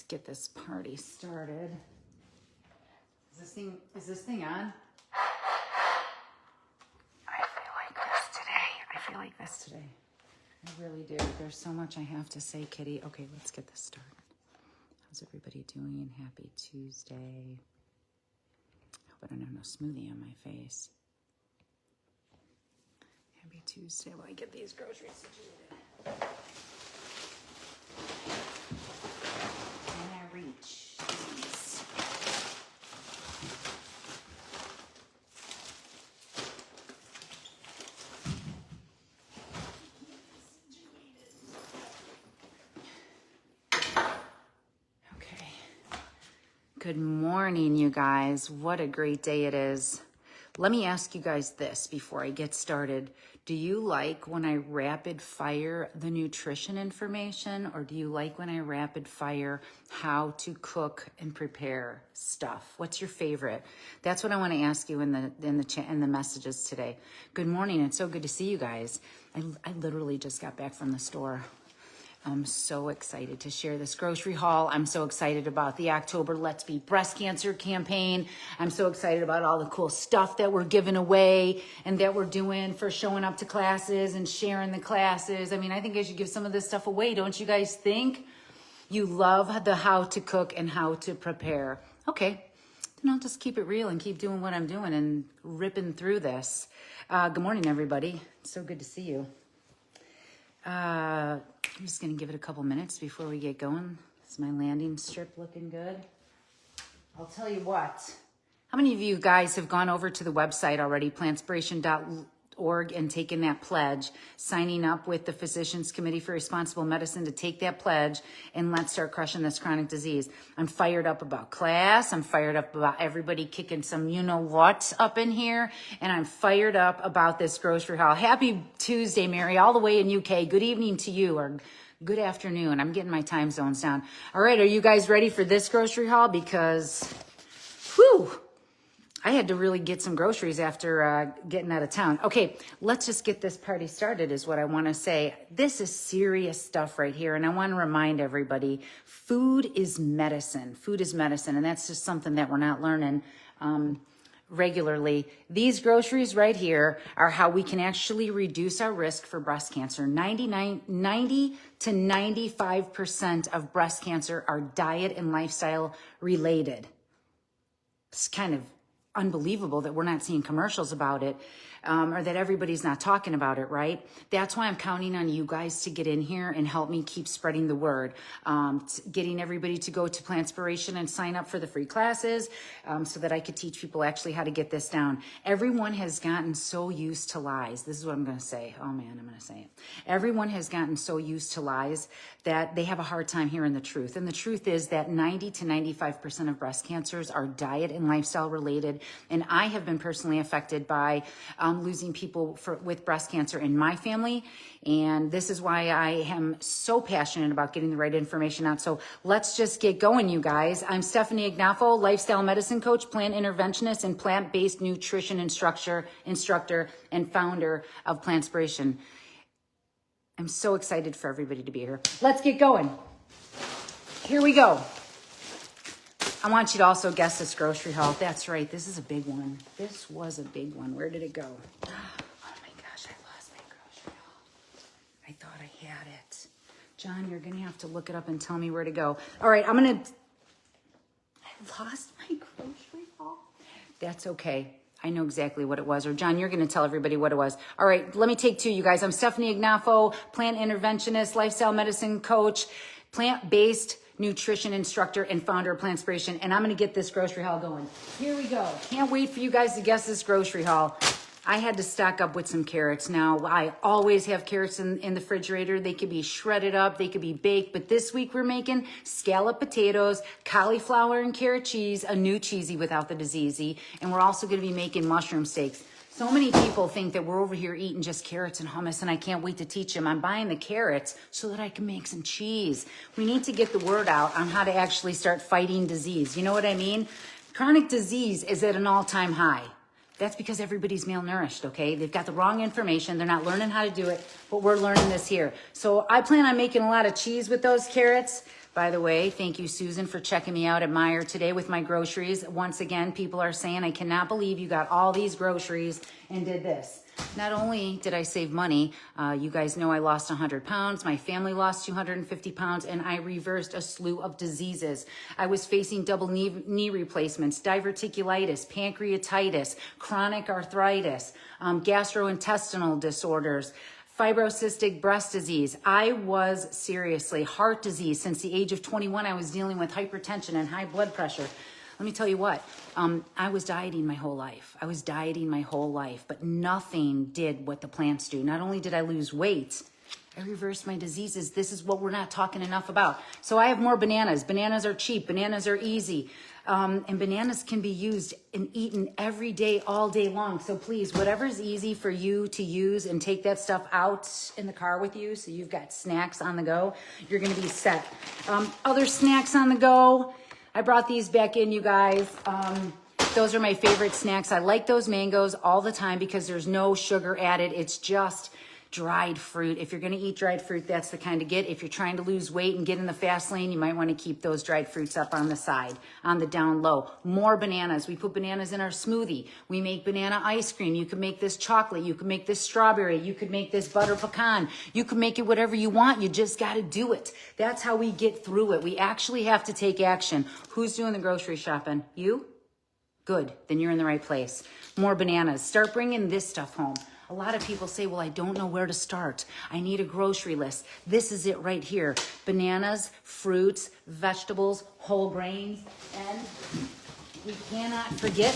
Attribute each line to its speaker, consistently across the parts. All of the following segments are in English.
Speaker 1: Let's get this party started. Is this thing on? I feel like this today. I really do. There's so much I have to say, Kitty. Okay, let's get this started. How's everybody doing? Happy Tuesday. Hope I don't have no smoothie on my face. Happy Tuesday while I get these groceries situated. Can I reach these? Okay. Good morning, you guys. What a great day it is. Let me ask you guys this before I get started. Do you like when I rapid fire the nutrition information, or do you like when I rapid fire how to cook and prepare stuff? What's your favorite? That's what I want to ask you in the messages today. Good morning. It's so good to see you guys. I literally just got back from the store. I'm so excited to share this grocery haul. I'm so excited about the October Let's Beat Breast Cancer campaign. I'm so excited about all the cool stuff that we're giving away and that we're doing for showing up to classes and sharing the classes. I mean, I think I should give some of this stuff away. Don't you guys think? You love the how to cook and how to prepare. Okay, then I'll just keep it real and keep doing what I'm doing and ripping through this. Good morning, everybody. It's so good to see you. I'm just going to give it a couple minutes before we get going. Is my landing strip looking good? I'll tell you what. How many of you guys have gone over to the website already, plantspiration.org, and taken that pledge, signing up with the Physicians Committee for Responsible Medicine to take that pledge, and let's start crushing this chronic disease? I'm fired up about class. I'm fired up about everybody kicking some you-know-what up in here, and I'm fired up about this grocery haul. Happy Tuesday, Mary, all the way in UK. Good evening to you, or good afternoon. I'm getting my time zones down. All right, are you guys ready for this grocery haul? Because, whew, I had to really get some groceries after getting out of town. Okay, let's just get this party started is what I want to say. This is serious stuff right here, and I want to remind everybody, food is medicine. Food is medicine, and that's just something that we're not learning regularly. These groceries right here are how we can actually reduce our risk for breast cancer. 90 to 95% of breast cancer are diet and lifestyle related. It's kind of unbelievable that we're not seeing commercials about it, or that everybody's not talking about it, right? That's why I'm counting on you guys to get in here and help me keep spreading the word, getting everybody to go to Plantspiration and sign up for the free classes, so that I could teach people actually how to get this down. Everyone has gotten so used to lies. This is what I'm going to say. Oh man, I'm going to say it. Everyone has gotten so used to lies that they have a hard time hearing the truth. And the truth is that 90 to 95% of breast cancers are diet and lifestyle related. And I have been personally affected by losing people with breast cancer in my family. And this is why I am so passionate about getting the right information out. So let's just get going, you guys. I'm Stefanie Ignoffo, lifestyle medicine coach, plant interventionist, and plant-based nutrition instructor, and founder of Plantspiration. I'm so excited for everybody to be here. Let's get going. Here we go. I want you to also guess this grocery haul. That's right. This is a big one. This was a big one. Where did it go? Oh my gosh, I lost my grocery haul. I thought I had it. John, you're going to have to look it up and tell me where to go. All right, I lost my grocery haul. That's okay. I know exactly what it was. Or John, you're going to tell everybody what it was. All right, let me take two, you guys. I'm Stefanie Ignoffo, plant interventionist, lifestyle medicine coach, plant-based nutrition instructor, and founder of Plantspiration. And I'm going to get this grocery haul going. Here we go. Can't wait for you guys to guess this grocery haul. I had to stock up with some carrots. Now, I always have carrots in the refrigerator. They could be shredded up. They could be baked. But this week we're making scalloped potatoes, cauliflower and carrot cheese, a new cheesy without the diseasey. And we're also going to be making mushroom steaks. So many people think that we're over here eating just carrots and hummus, and I can't wait to teach them. I'm buying the carrots so that I can make some cheese. We need to get the word out on how to actually start fighting disease. You know what I mean? Chronic disease is at an all-time high. That's because everybody's malnourished, okay? They've got the wrong information. They're not learning how to do it, but we're learning this here. So I plan on making a lot of cheese with those carrots. By the way, thank you, Susan, for checking me out at Meijer today with my groceries. Once again, people are saying, I cannot believe you got all these groceries and did this. Not only did I save money, you guys know I lost 100 pounds, my family lost 250 pounds, and I reversed a slew of diseases. I was facing double knee replacements, diverticulitis, pancreatitis, chronic arthritis, gastrointestinal disorders, fibrocystic breast disease. I was seriously heart disease. Since the age of 21, I was dealing with hypertension and high blood pressure. Let me tell you what, I was dieting my whole life. But nothing did what the plants do. Not only did I lose weight, I reversed my diseases. This is what we're not talking enough about. So I have more bananas. Bananas are cheap. Bananas are easy. And bananas can be used and eaten every day, all day long. So please, whatever's easy for you to use and take that stuff out in the car with you so you've got snacks on the go, you're going to be set. Other snacks on the go. I brought these back in, you guys. Those are my favorite snacks. I like those mangoes all the time because there's no sugar added. It's just dried fruit. If you're going to eat dried fruit, that's the kind to get. If you're trying to lose weight and get in the fast lane, you might want to keep those dried fruits up on the side, on the down low. More bananas. We put bananas in our smoothie. We make banana ice cream. You can make this chocolate. You can make this strawberry. You could make this butter pecan. You can make it whatever you want. You just got to do it. That's how we get through it. We actually have to take action. Who's doing the grocery shopping? You? Good. Then you're in the right place. More bananas. Start bringing this stuff home. A lot of people say, well, I don't know where to start. I need a grocery list. This is it right here. Bananas, fruits, vegetables, whole grains, and we cannot forget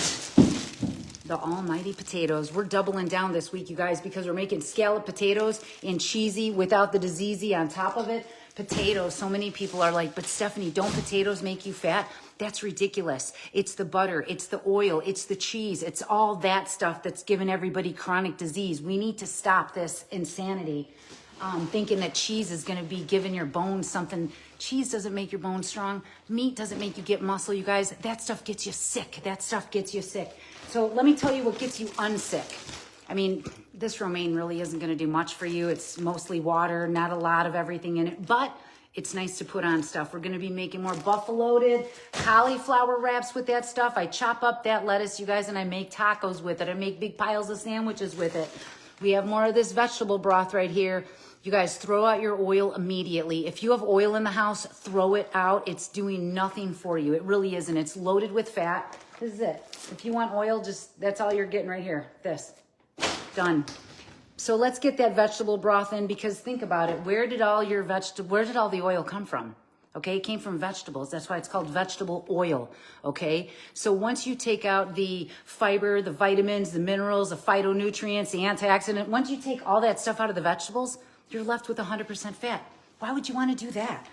Speaker 1: the almighty potatoes. We're doubling down this week, you guys, because we're making scalloped potatoes and cheesy without the diseasey on top of it. Potatoes, so many people are like, but Stefanie, don't potatoes make you fat? That's ridiculous. It's the butter, it's the oil, it's the cheese, it's all that stuff that's given everybody chronic disease. We need to stop this insanity, thinking that cheese is going to be giving your bones something. Cheese doesn't make your bones strong. Meat doesn't make you get muscle, you guys. That stuff gets you sick. So let me tell you what gets you unsick. I mean, this romaine really isn't going to do much for you. It's mostly water, not a lot of everything in it, but it's nice to put on stuff. We're going to be making more buffaloed cauliflower wraps with that stuff. I chop up that lettuce, you guys, and I make tacos with it. I make big piles of sandwiches with it. We have more of this vegetable broth right here. You guys, throw out your oil immediately. If you have oil in the house, throw it out. It's doing nothing for you. It really isn't. It's loaded with fat. This is it. If you want oil, just that's all you're getting right here. This. Done. So let's get that vegetable broth in, because think about it. Where did all the oil come from? Okay, it came from vegetables. That's why it's called vegetable oil. Okay, so once you take out the fiber, the vitamins, the minerals, the phytonutrients, the antioxidant, once you take all that stuff out of the vegetables, you're left with 100% fat. Why would you want to do that?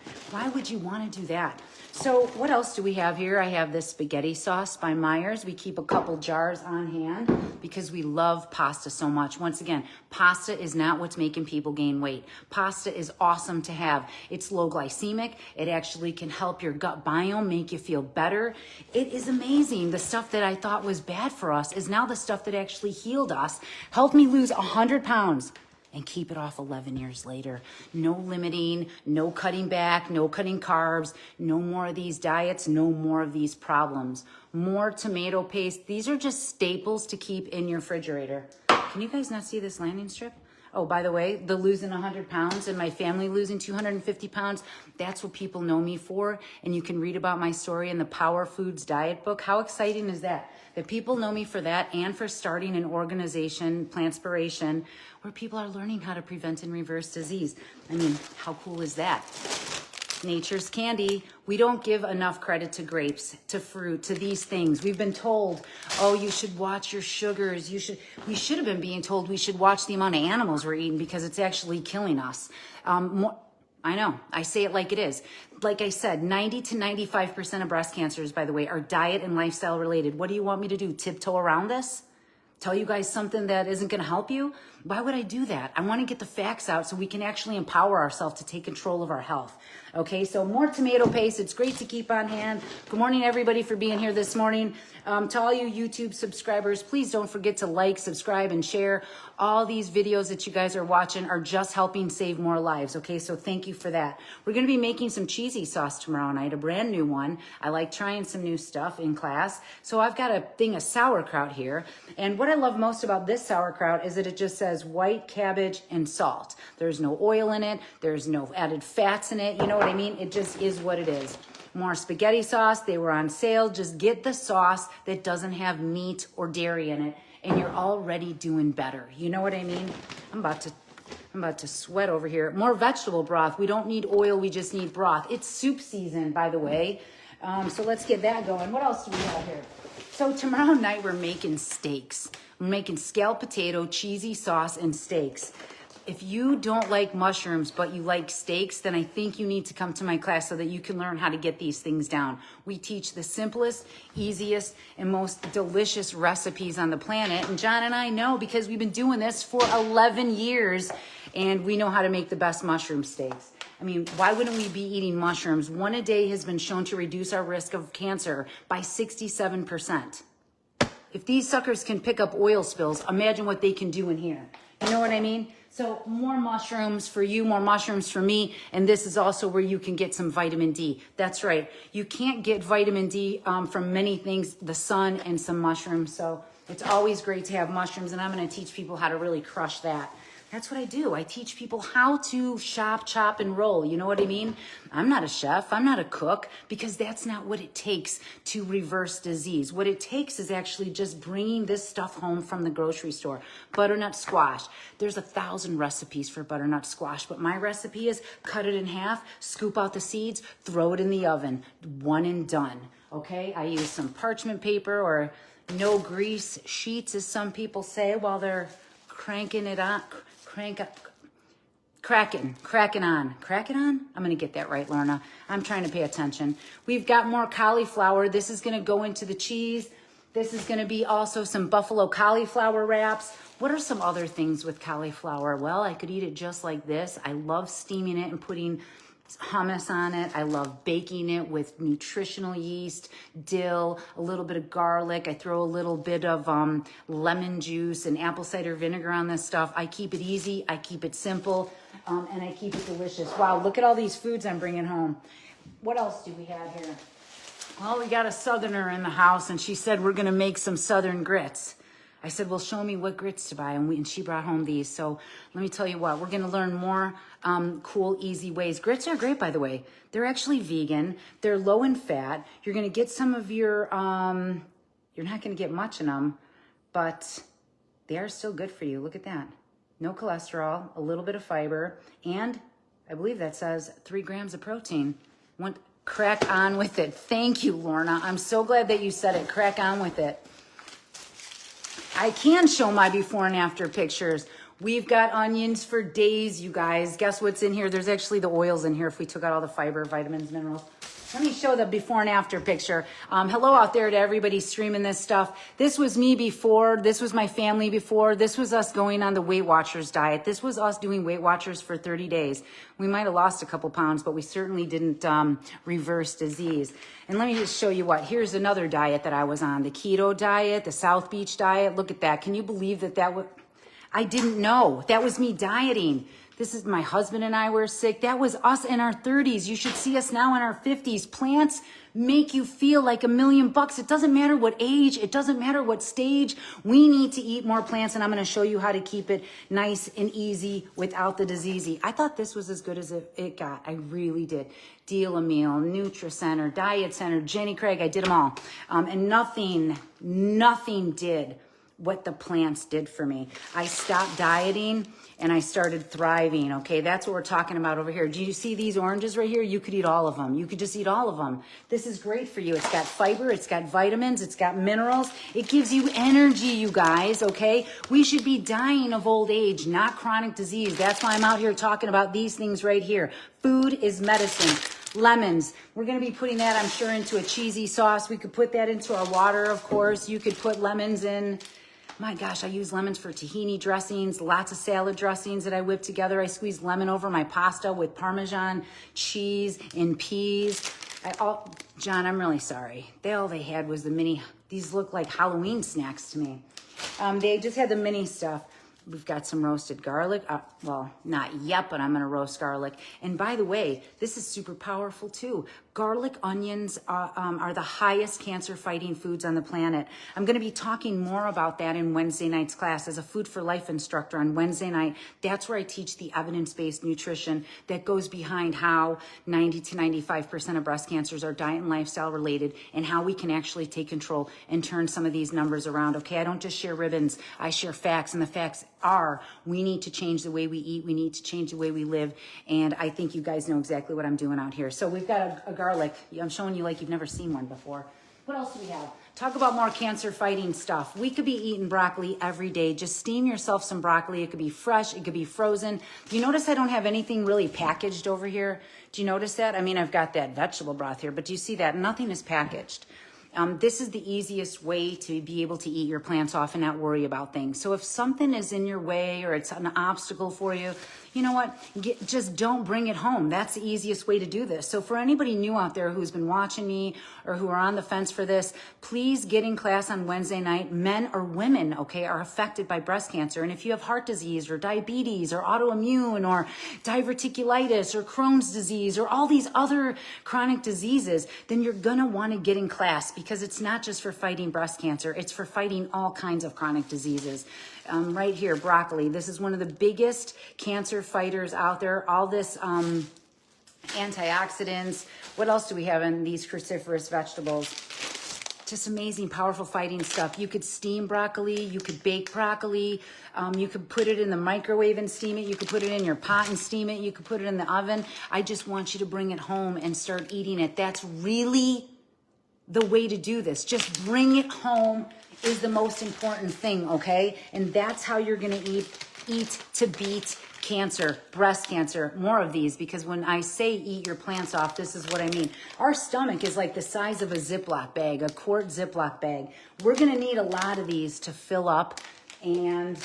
Speaker 1: So what else do we have here? I have this spaghetti sauce by Meijer's. We keep a couple jars on hand because we love pasta so much. Once again, pasta is not what's making people gain weight. Pasta is awesome to have. It's low glycemic. It actually can help your gut biome, make you feel better. It is amazing. The stuff that I thought was bad for us is now the stuff that actually healed us, helped me lose 100 pounds. And keep it off 11 years later. No limiting, no cutting back, no cutting carbs, no more of these diets, no more of these problems. More tomato paste. These are just staples to keep in your refrigerator. Can you guys not see this landing strip? Oh, by the way, the losing 100 pounds and my family losing 250 pounds, that's what people know me for. And you can read about my story in the Power Foods Diet book. How exciting is that? That people know me for that and for starting an organization, Plantspiration, where people are learning how to prevent and reverse disease. I mean, how cool is that? Nature's candy. We don't give enough credit to grapes, to fruit, to these things. We've been told, oh, you should watch your sugars. We should have been being told we should watch the amount of animals we're eating because it's actually killing us. I know, I say it like it is. Like I said, 90 to 95% of breast cancers, by the way, are diet and lifestyle related. What do you want me to do? Tiptoe around this? Tell you guys something that isn't going to help you? Why would I do that? I want to get the facts out so we can actually empower ourselves to take control of our health. Okay, so more tomato paste. It's great to keep on hand. Good morning, everybody, for being here this morning. To all you YouTube subscribers, please don't forget to like, subscribe, and share. All these videos that you guys are watching are just helping save more lives, okay? So thank you for that. We're going to be making some cheesy sauce tomorrow night, a brand new one. I like trying some new stuff in class. So I've got a thing of sauerkraut here. And what I love most about this sauerkraut is that it just says white cabbage and salt. There's no oil in it. There's no added fats in it. You know what I mean? It just is what it is. More spaghetti sauce. They were on sale. Just get the sauce that doesn't have meat or dairy in it, and you're already doing better. You know what I mean? I'm about to sweat over here. More vegetable broth. We don't need oil. We just need broth. It's soup season, by the way. So let's get that going. What else do we have here? So tomorrow night we're making steaks. We're making scalloped potato, cheesy sauce, and steaks. If you don't like mushrooms, but you like steaks, then I think you need to come to my class so that you can learn how to get these things down. We teach the simplest, easiest, and most delicious recipes on the planet. And John and I know because we've been doing this for 11 years, and we know how to make the best mushroom steaks. I mean, why wouldn't we be eating mushrooms? One a day has been shown to reduce our risk of cancer by 67%. If these suckers can pick up oil spills, imagine what they can do in here. You know what I mean? So more mushrooms for you, more mushrooms for me. And this is also where you can get some vitamin D. That's right. You can't get vitamin D from many things, the sun and some mushrooms. So it's always great to have mushrooms. And I'm going to teach people how to really crush that. That's what I do. I teach people how to shop, chop, and roll. You know what I mean? I'm not a chef. I'm not a cook, because that's not what it takes to reverse disease. What it takes is actually just bringing this stuff home from the grocery store. Butternut squash. There's 1,000 recipes for butternut squash, but my recipe is cut it in half, scoop out the seeds, throw it in the oven. One and done. Okay? I use some parchment paper or no grease sheets, as some people say, while they're cranking it on. Cracking on. I'm going to get that right, Lorna. I'm trying to pay attention. We've got more cauliflower. This is going to go into the cheese. This is going to be also some buffalo cauliflower wraps. What are some other things with cauliflower? Well, I could eat it just like this. I love steaming it and putting hummus on it. I love baking it with nutritional yeast, dill, a little bit of garlic. I throw a little bit of lemon juice and apple cider vinegar on this stuff. I keep it easy. I keep it simple, and I keep it delicious. Wow, look at all these foods I'm bringing home. What else do we have here? Well, we got a Southerner in the house, and she said we're going to make some Southern grits. I said, well, show me what grits to buy. And she brought home these. So let me tell you what, we're going to learn more cool, easy ways. Grits are great, by the way. They're actually vegan. They're low in fat. You're going to get some of your, you're not going to get much in them, but they are still good for you. Look at that. No cholesterol, a little bit of fiber, and I believe that says 3 grams of protein. Crack on with it. Thank you, Lorna. I'm so glad that you said it. Crack on with it. I can show my before and after pictures. We've got onions for days, you guys. Guess what's in here? There's actually the oils in here if we took out all the fiber, vitamins, minerals. Let me show the before and after picture. Hello out there to everybody streaming this stuff. This was me before. This was my family before. This was us going on the Weight Watchers diet. This was us doing Weight Watchers for 30 days. We might have lost a couple pounds, but we certainly didn't reverse disease. And let me just show you what. Here's another diet that I was on. The keto diet, the South Beach diet. Look at that. Can you believe that was... I didn't know. That was me dieting. This is my husband and I were sick. That was us in our 30s. You should see us now in our 50s. Plants make you feel like $1 million. It doesn't matter what age. It doesn't matter what stage. We need to eat more plants, and I'm going to show you how to keep it nice and easy without the diseasey. I thought this was as good as it got. I really did. Deal a Meal, Nutri-Center, Diet Center, Jenny Craig. I did them all. And nothing did what the plants did for me. I stopped dieting and I started thriving. Okay, that's what we're talking about over here. Do you see these oranges right here? You could eat all of them. You could just eat all of them. This is great for you. It's got fiber, it's got vitamins, it's got minerals. It gives you energy, you guys, okay? We should be dying of old age, not chronic disease. That's why I'm out here talking about these things right here. Food is medicine. Lemons. We're going to be putting that, I'm sure, into a cheesy sauce. We could put that into our water, of course. You could put lemons in My gosh, I use lemons for tahini dressings, lots of salad dressings that I whip together. I squeeze lemon over my pasta with Parmesan cheese and peas. John, I'm really sorry. All they had was the mini, these look like Halloween snacks to me. They just had the mini stuff. We've got some roasted garlic. Well, not yet, but I'm going to roast garlic. And by the way, this is super powerful too. Garlic, onions are the highest cancer-fighting foods on the planet. I'm going to be talking more about that in Wednesday night's class as a Food for Life instructor on Wednesday night. That's where I teach the evidence-based nutrition that goes behind how 90 to 95% of breast cancers are diet and lifestyle related, and how we can actually take control and turn some of these numbers around. Okay, I don't just share ribbons. I share facts, and the facts are we need to change the way we eat. We need to change the way we live. And I think you guys know exactly what I'm doing out here. So we've got a garlic. I'm showing you like you've never seen one before. What else do we have? Talk about more cancer fighting stuff. We could be eating broccoli every day. Just steam yourself some broccoli. It could be fresh. It could be frozen. You notice I don't have anything really packaged over here? Do you notice that? I mean, I've got that vegetable broth here, but do you see that? Nothing is packaged. This is the easiest way to be able to eat your plants off and not worry about things. So if something is in your way or it's an obstacle for you, you know what? Just don't bring it home. That's the easiest way to do this. So for anybody new out there who's been watching me or who are on the fence for this, please get in class on Wednesday night. Men or women, okay, are affected by breast cancer. And if you have heart disease or diabetes or autoimmune or diverticulitis or Crohn's disease or all these other chronic diseases, then you're going to want to get in class, because it's not just for fighting breast cancer. It's for fighting all kinds of chronic diseases. Right here, broccoli. This is one of the biggest cancer fighters out there. All this antioxidants. What else do we have in these cruciferous vegetables? Just amazing, powerful fighting stuff. You could steam broccoli. You could bake broccoli. You could put it in the microwave and steam it. You could put it in your pot and steam it. You could put it in the oven. I just want you to bring it home and start eating it. That's really the way to do this. Just bring it home is the most important thing, okay? And that's how you're gonna eat to beat cancer, breast cancer, more of these, because when I say eat your plants off, this is what I mean. Our stomach is like the size of a Ziploc bag, a quart Ziploc bag. We're gonna need a lot of these to fill up and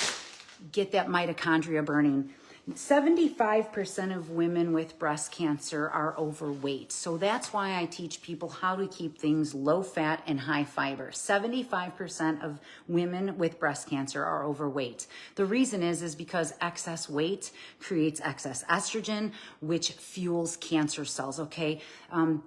Speaker 1: get that mitochondria burning. 75% of women with breast cancer are overweight. So that's why I teach people how to keep things low fat and high fiber. 75% of women with breast cancer are overweight. The reason is because excess weight creates excess estrogen, which fuels cancer cells, okay?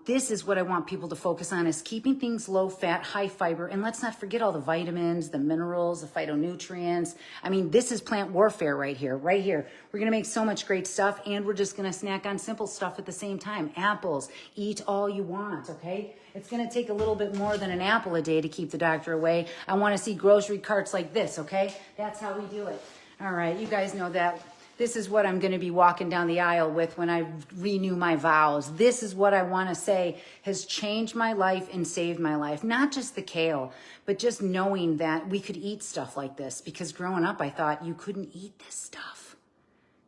Speaker 1: This is what I want people to focus on, is keeping things low fat, high fiber. And let's not forget all the vitamins, the minerals, the phytonutrients. I mean, this is plant warfare right here, right here. We're gonna make so much great stuff, and we're just gonna snack on simple stuff at the same time. Apples, eat all you want, okay? It's gonna take a little bit more than an apple a day to keep the doctor away. I wanna see grocery carts like this, okay? That's how we do it. All right, you guys know that. This is what I'm gonna be walking down the aisle with when I renew my vows. This is what I wanna say has changed my life and saved my life. Not just the kale, but just knowing that we could eat stuff like this, because growing up I thought you couldn't eat this stuff.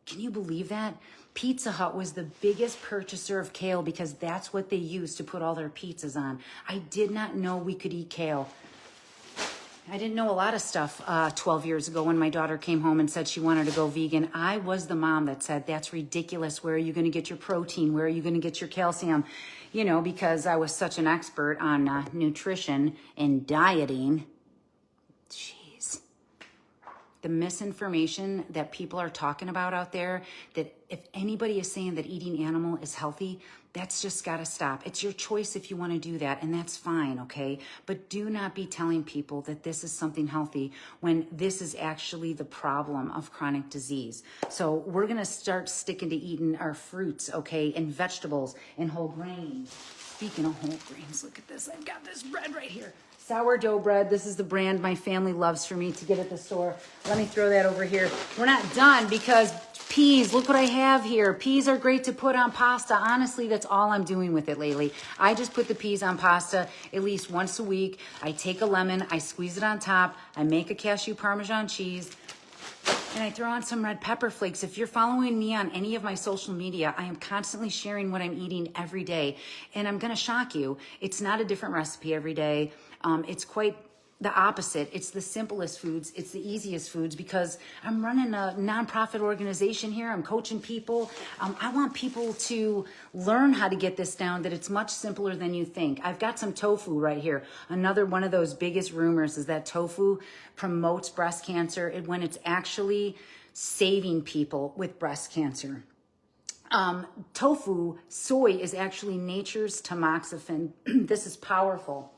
Speaker 1: Can you believe that? Pizza Hut was the biggest purchaser of kale because that's what they used to put all their pizzas on. I did not know we could eat kale. I didn't know a lot of stuff 12 years ago when my daughter came home and said she wanted to go vegan. I was the mom that said, that's ridiculous. Where are you going to get your protein? Where are you going to get your calcium? You know, because I was such an expert on nutrition and dieting. The misinformation that people are talking about out there, that if anybody is saying that eating animal is healthy, that's just got to stop. It's your choice if you want to do that, and that's fine, okay? But do not be telling people that this is something healthy when this is actually the problem of chronic disease. So we're going to start sticking to eating our fruits, okay, and vegetables and whole grains. Speaking of whole grains, look at this. I've got this bread right here. Sourdough bread. This is the brand my family loves for me to get at the store. Let me throw that over here. We're not done because peas, look what I have here. Peas are great to put on pasta. Honestly, that's all I'm doing with it lately. I just put the peas on pasta at least once a week. I take a lemon, I squeeze it on top, I make a cashew Parmesan cheese, and I throw on some red pepper flakes. If you're following me on any of my social media, I am constantly sharing what I'm eating every day. And I'm gonna shock you. It's not a different recipe every day. It's quite the opposite. It's the simplest foods. It's the easiest foods because I'm running a nonprofit organization here. I'm coaching people. I want people to learn how to get this down, that it's much simpler than you think. I've got some tofu right here. Another one of those biggest rumors is that tofu promotes breast cancer when it's actually saving people with breast cancer. Tofu, soy, is actually nature's tamoxifen. This is powerful.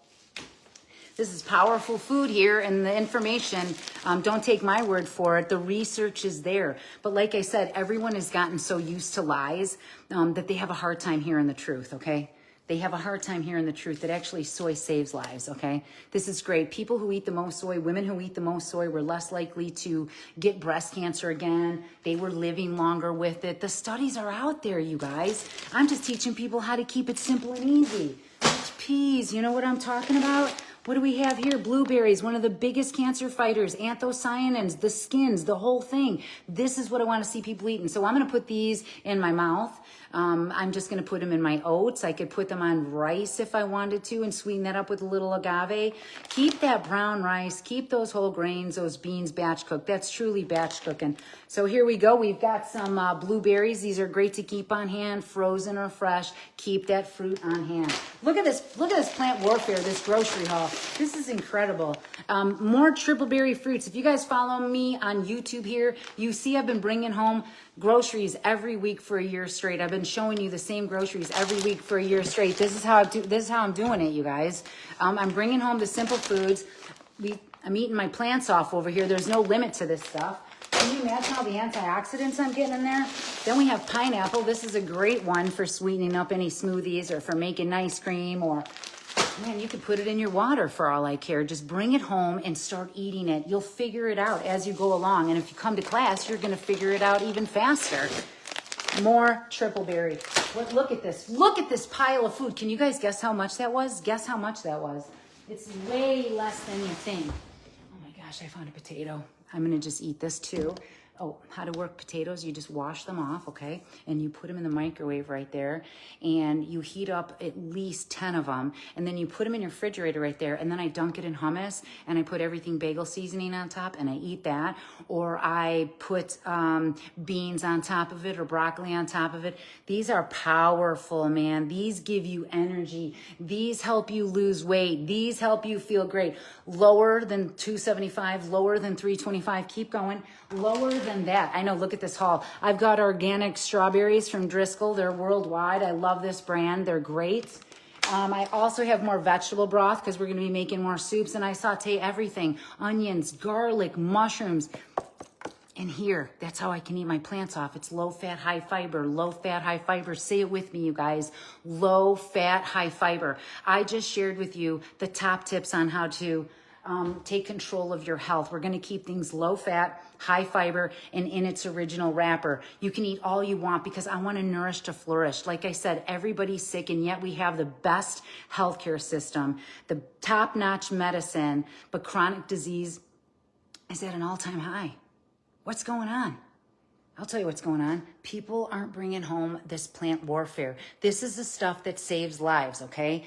Speaker 1: This is powerful food here, and the information, don't take my word for it. The research is there. But like I said, everyone has gotten so used to lies that they have a hard time hearing the truth, okay? They have a hard time hearing the truth that actually soy saves lives, okay? This is great. People who eat the most soy, women who eat the most soy were less likely to get breast cancer again. They were living longer with it. The studies are out there, you guys. I'm just teaching people how to keep it simple and easy. Peas, you know what I'm talking about? What do we have here? Blueberries, one of the biggest cancer fighters, anthocyanins, the skins, the whole thing. This is what I want to see people eating. So I'm going to put these in my mouth. I'm just going to put them in my oats. I could put them on rice if I wanted to and sweeten that up with a little agave. Keep that brown rice. Keep those whole grains, those beans batch cooked. That's truly batch cooking. So here we go. We've got some blueberries. These are great to keep on hand, frozen or fresh. Keep that fruit on hand. Look at this. Look at this plant warfare, this grocery haul. This is incredible. More triple berry fruits. If you guys follow me on YouTube here, you see I've been bringing home groceries every week for a year straight. I've been showing you the same groceries every week for a year straight. This is how I'm doing it, you guys. I'm bringing home the simple foods. I'm eating my plants off over here. There's no limit to this stuff. Can you imagine all the antioxidants I'm getting in there? Then we have pineapple. This is a great one for sweetening up any smoothies or for making ice cream, or man, you could put it in your water for all I care. Just bring it home and start eating it. You'll figure it out as you go along. And if you come to class, you're going to figure it out even faster. More triple berry. Look at this. Look at this pile of food. Can you guys guess how much that was? Guess how much that was. It's way less than you think. Oh my gosh, I found a potato. I'm going to just eat this too. Oh, how to work potatoes. You just wash them off, okay? And you put them in the microwave right there. And you heat up at least 10 of them. And then you put them in your refrigerator right there. And then I dunk it in hummus. And I put everything bagel seasoning on top. And I eat that. Or I put beans on top of it or broccoli on top of it. These are powerful, man. These give you energy. These help you lose weight. These help you feel great. Lower than 275, lower than 325. Keep going. Lower than that. I know, look at this haul. I've got organic strawberries from Driscoll. They're worldwide. I love this brand. They're great. I also have more vegetable broth because we're going to be making more soups, and I saute everything. Onions, garlic, mushrooms. And here, that's how I can eat my plants off. It's low fat, high fiber, low fat, high fiber. Say it with me, you guys. Low fat, high fiber. I just shared with you the top tips on how to take control of your health. We're going to keep things low fat, high fiber, and in its original wrapper. You can eat all you want because I want to nourish to flourish. Like I said, everybody's sick, and yet we have the best healthcare system, the top-notch medicine, but chronic disease is at an all-time high. What's going on? I'll tell you what's going on. People aren't bringing home this plant warfare. This is the stuff that saves lives, okay?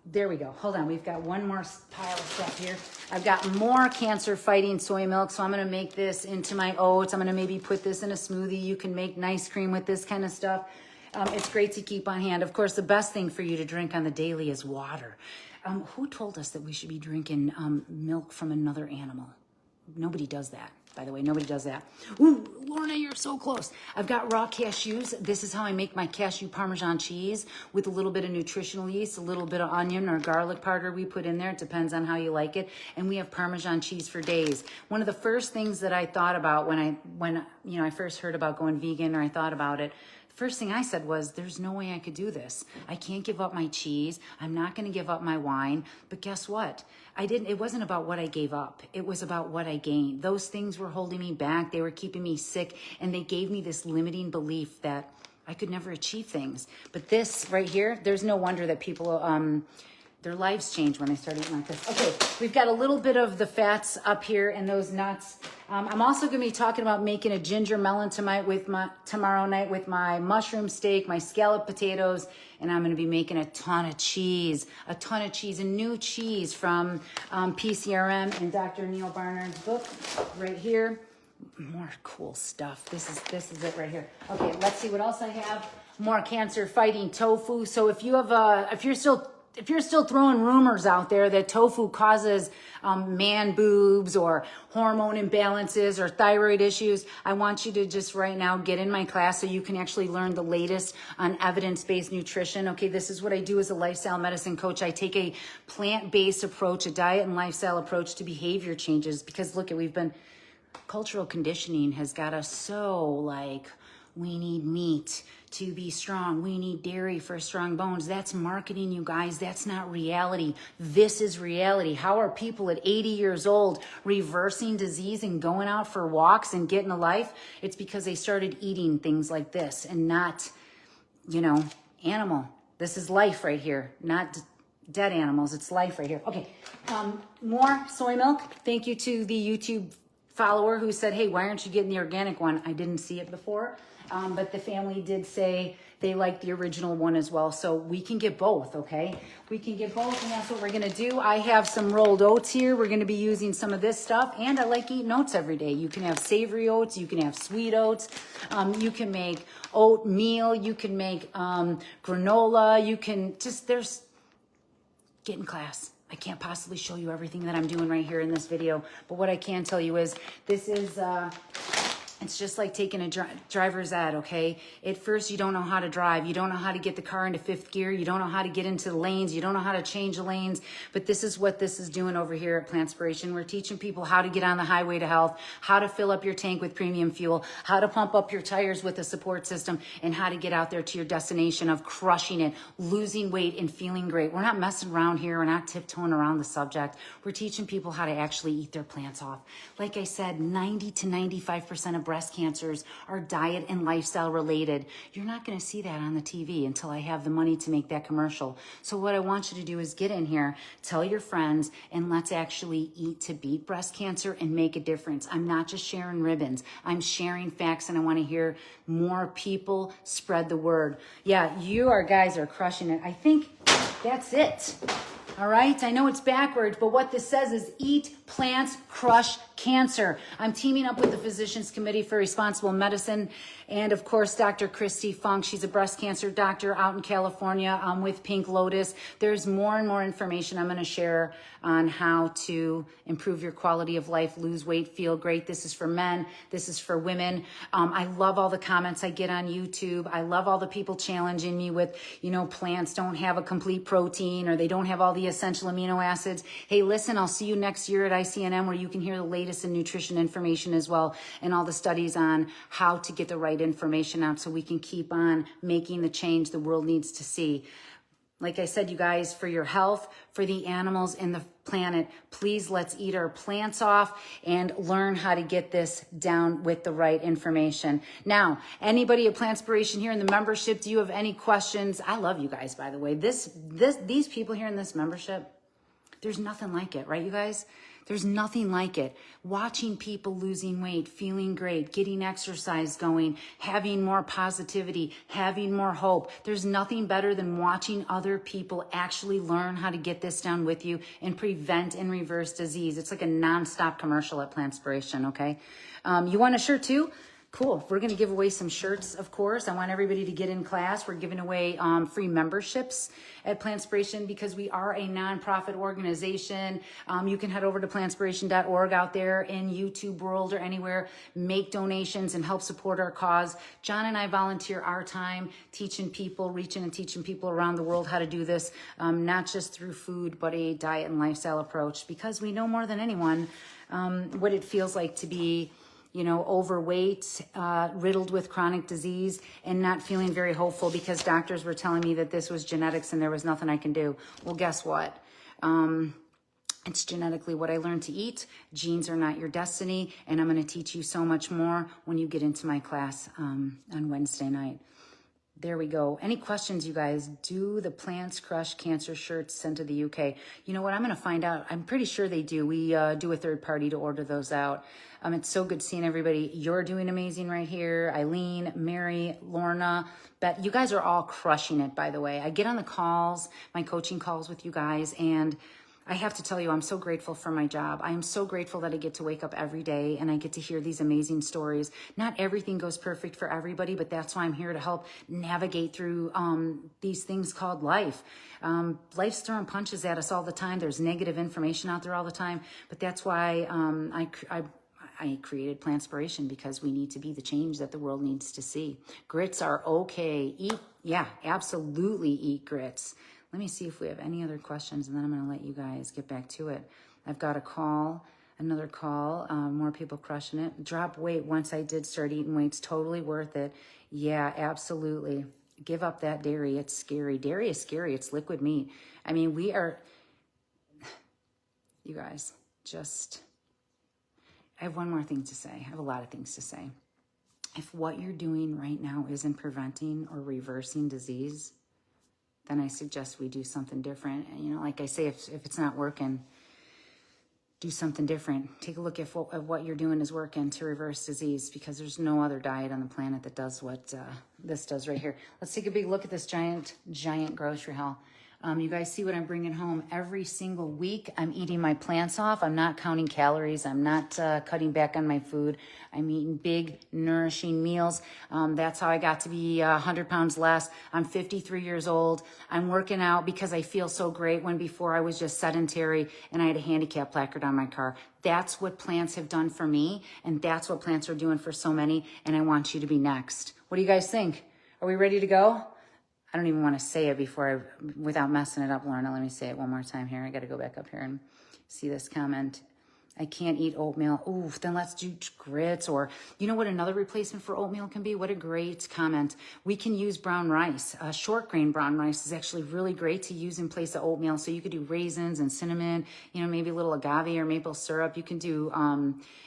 Speaker 1: There we go. Hold on. We've got one more pile of stuff here. I've got more cancer-fighting soy milk, so I'm going to make this into my oats. I'm going to maybe put this in a smoothie. You can make nice cream with this kind of stuff. It's great to keep on hand. Of course, the best thing for you to drink on the daily is water. Who told us that we should be drinking milk from another animal? Nobody does that. By the way, nobody does that. Ooh, Lorna, you're so close. I've got raw cashews. This is how I make my cashew Parmesan cheese with a little bit of nutritional yeast, a little bit of onion or garlic powder we put in there. It depends on how you like it. And we have Parmesan cheese for days. One of the first things that I thought about when I first heard about going vegan, or I thought about it, first thing I said was, there's no way I could do this. I can't give up my cheese. I'm not going to give up my wine. But guess what? It wasn't about what I gave up. It was about what I gained. Those things were holding me back. They were keeping me sick. And they gave me this limiting belief that I could never achieve things. But this right here, there's no wonder that people their lives change when they start eating like this. Okay, we've got a little bit of the fats up here and those nuts. I'm also going to be talking about making a ginger melon tomorrow night with my mushroom steak, my scalloped potatoes, and I'm going to be making a ton of cheese, a new cheese from PCRM and Dr. Neil Barnard's book right here. More cool stuff. This is it right here. Okay, let's see what else I have. More cancer fighting tofu. So if you have if you're still throwing rumors out there that tofu causes man boobs or hormone imbalances or thyroid issues, I want you to just right now get in my class so you can actually learn the latest on evidence-based nutrition. Okay, this is what I do as a lifestyle medicine coach. I take a plant-based approach, a diet and lifestyle approach to behavior changes, because look, cultural conditioning has got us so like, we need meat to be strong. We need dairy for strong bones. That's marketing, you guys. That's not reality. This is reality. How are people at 80 years old reversing disease and going out for walks and getting a life? It's because they started eating things like this and not, animal. This is life right here, not dead animals. It's life right here. Okay, more soy milk. Thank you to the YouTube follower who said, hey, why aren't you getting the organic one? I didn't see it before. But the family did say they like the original one as well. So we can get both, okay? We can get both, and that's what we're gonna do. I have some rolled oats here. We're gonna be using some of this stuff, and I like eating oats every day. You can have savory oats, you can have sweet oats, you can make oatmeal, you can make granola, you can get in class. I can't possibly show you everything that I'm doing right here in this video, but what I can tell you is this is, it's just like taking a driver's ed, okay? At first, you don't know how to drive. You don't know how to get the car into fifth gear. You don't know how to get into the lanes. You don't know how to change the lanes. But this is what this is doing over here at Plantspiration. We're teaching people how to get on the highway to health, how to fill up your tank with premium fuel, how to pump up your tires with a support system, and how to get out there to your destination of crushing it, losing weight, and feeling great. We're not messing around here. We're not tiptoeing around the subject. We're teaching people how to actually eat their plants off. Like I said, 90 to 95% of breast cancers are diet and lifestyle related. You're not going to see that on the TV until I have the money to make that commercial. So what I want you to do is get in here, tell your friends, and let's actually eat to beat breast cancer and make a difference. I'm not just sharing ribbons. I'm sharing facts, and I want to hear more people spread the word. Yeah, guys are crushing it. I think that's it. All right, I know it's backwards, but what this says is eat plants, crush cancer. I'm teaming up with the Physicians Committee for Responsible Medicine and, of course, Dr. Christy Funk. She's a breast cancer doctor out in California with Pink Lotus. There's more and more information I'm going to share on how to improve your quality of life, lose weight, feel great. This is for men. This is for women. I love all the comments I get on YouTube. I love all the people challenging me with, plants don't have a complete protein or they don't have all the essential amino acids. Hey, listen, I'll see you next year at ICNM where you can hear the latest in nutrition information as well and all the studies on how to get the right information out so we can keep on making the change the world needs to see. Like I said, you guys, for your health, for the animals and the planet, please let's eat our plants off and learn how to get this down with the right information. Now, anybody at Plantspiration here in the membership, do you have any questions? I love you guys, by the way. These people here in this membership, there's nothing like it, right, you guys? There's nothing like it. Watching people losing weight, feeling great, getting exercise going, having more positivity, having more hope. There's nothing better than watching other people actually learn how to get this down with you and prevent and reverse disease. It's like a nonstop commercial at Plantspiration, okay? You want a shirt too? Cool. We're going to give away some shirts, of course. I want everybody to get in class. We're giving away free memberships at Plantspiration because we are a nonprofit organization. You can head over to plantspiration.org out there in YouTube world or anywhere, make donations and help support our cause. John and I volunteer our time teaching people, reaching and teaching people around the world how to do this, not just through food, but a diet and lifestyle approach, because we know more than anyone what it feels like to be overweight, riddled with chronic disease, and not feeling very hopeful because doctors were telling me that this was genetics and there was nothing I can do. Well, guess what? It's genetically what I learned to eat. Genes are not your destiny, and I'm going to teach you so much more when you get into my class on Wednesday night. There we go. Any questions, you guys? Do the Plants Crush Cancer shirts sent to the UK? You know what? I'm going to find out. I'm pretty sure they do. We do a third party to order those out. It's so good seeing everybody. You're doing amazing right here. Eileen, Mary, Lorna, Beth. You guys are all crushing it, by the way. I get on the calls, my coaching calls with you guys, and I have to tell you, I'm so grateful for my job. I am so grateful that I get to wake up every day and I get to hear these amazing stories. Not everything goes perfect for everybody, but that's why I'm here to help navigate through these things called life. Life's throwing punches at us all the time. There's negative information out there all the time, but that's why I created Plantspiration, because we need to be the change that the world needs to see. Grits are okay. Absolutely eat grits. Let me see if we have any other questions, and then I'm going to let you guys get back to it. I've got another call, more people crushing it. Drop weight once I did start eating weights, totally worth it. Yeah, absolutely. Give up that dairy. It's scary. Dairy is scary. It's liquid meat. I mean, you guys, I have one more thing to say. I have a lot of things to say. If what you're doing right now isn't preventing or reversing disease, then I suggest we do something different. And, like I say, if it's not working, do something different. Take a look at what you're doing is working to reverse disease, because there's no other diet on the planet that does what this does right here. Let's take a big look at this giant grocery haul. You guys see what I'm bringing home every single week. I'm eating my plants off. I'm not counting calories. I'm not cutting back on my food. I'm eating big, nourishing meals. That's how I got to be 100 pounds less. I'm 53 years old. I'm working out because I feel so great, when before I was just sedentary and I had a handicap placard on my car. That's what plants have done for me, and that's what plants are doing for so many, and I want you to be next. What do you guys think? Are we ready to go? I don't even want to say it without messing it up, Lorna. Let me say it one more time here. I got to go back up here and see this comment. I can't eat oatmeal. Ooh, then let's do grits. Or, you know what another replacement for oatmeal can be? What a great comment. We can use brown rice. Short grain brown rice is actually really great to use in place of oatmeal. So you could do raisins and cinnamon, maybe a little agave or maple syrup. You can do,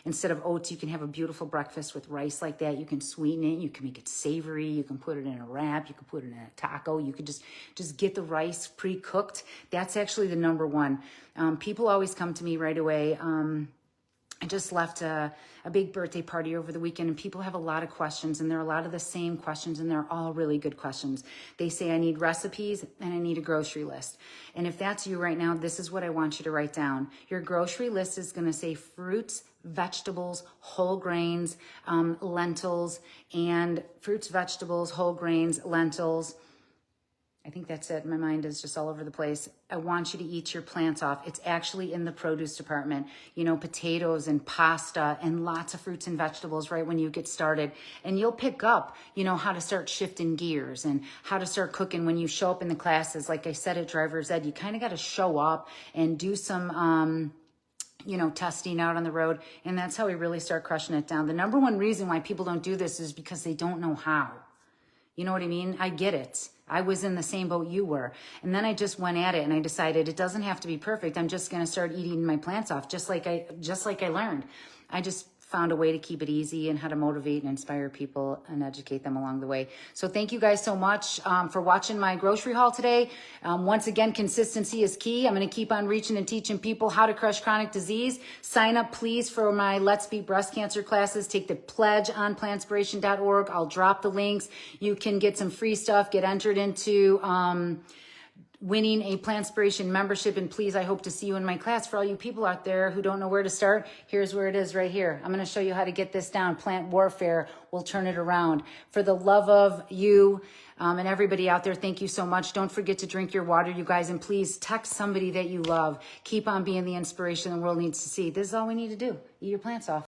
Speaker 1: instead of oats, you can have a beautiful breakfast with rice like that. You can sweeten it. You can make it savory. You can put it in a wrap. You can put it in a taco. You could just get the rice pre-cooked. That's actually the number one. People always come to me right away. I just left a big birthday party over the weekend, and people have a lot of questions, and there are a lot of the same questions, and they're all really good questions. They say, I need recipes and I need a grocery list. And if that's you right now, this is what I want you to write down. Your grocery list is going to say fruits, vegetables, whole grains, lentils, and fruits, vegetables, whole grains, lentils. I think that's it. My mind is just all over the place. I want you to eat your plants off. It's actually in the produce department, potatoes and pasta and lots of fruits and vegetables right when you get started. And you'll pick up, how to start shifting gears and how to start cooking when you show up in the classes. Like I said at Driver's Ed, you kind of got to show up and do some, testing out on the road. And that's how we really start crushing it down. The number one reason why people don't do this is because they don't know how. You know what I mean? I get it. I was in the same boat you were. And then I just went at it and I decided it doesn't have to be perfect. I'm just going to start eating my plants off just like I learned. I just found a way to keep it easy and how to motivate and inspire people and educate them along the way. So thank you guys so much for watching my grocery haul today. Once again, consistency is key. I'm going to keep on reaching and teaching people how to crush chronic disease. Sign up, please, for my Let's Beat Breast Cancer classes. Take the pledge on plantspiration.org. I'll drop the links. You can get some free stuff, get entered into winning a Plantspiration membership. And please, I hope to see you in my class. For all you people out there who don't know where to start, here's where it is right here. I'm going to show you how to get this down. Plant warfare will turn it around. For the love of you and everybody out there, thank you so much. Don't forget to drink your water, you guys. And please text somebody that you love. Keep on being the inspiration the world needs to see. This is all we need to do. Eat your plants off.